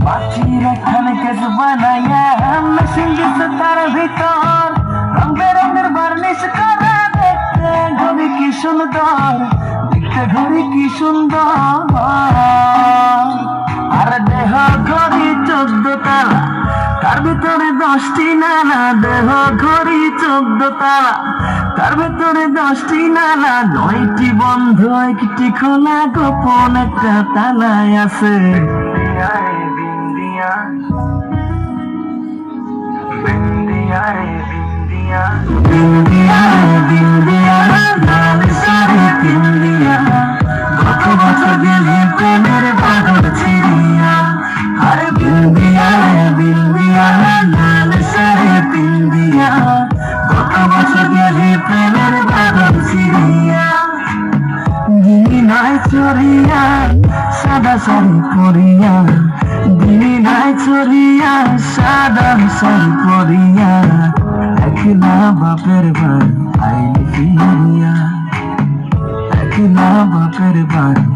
মাটির একখানে কেস বানাইয়া মেশিন গেছে তার ভিতর, রং বেরঙের বার্নিশ করা, দেখতে ঘড়ি কি সুন্দর, দেখতে ঘড়ি কি সুন্দর। আর দেহ ঘড়ি 14 তালা, তার ভিতরে 10টি নালা। দেহ ঘড়ি 14 তালা, তার ভিতরে 10টি নালা। 9টি বন্ধ, 1টি খোলা, গোপন একটা তালায় আছে। গত বছর গেলে প্রেমের বাদল ছিড়িয়া, আরে বিন্দিয়া বিন্দিয়া লাল শাড়ি পিন্দিয়া, গত বছর গেলে প্রেমের বাদল ছিড়িয়া। দিনী নাই চড়িয়া সাদা শাড়ি পরিয়া, দিনী নাই চড়িয়া সাদা শাড়ি পরিয়া, একলা বাপের বাড়ি আইলি ফিরিয়া, একলা বাপের বাড়ি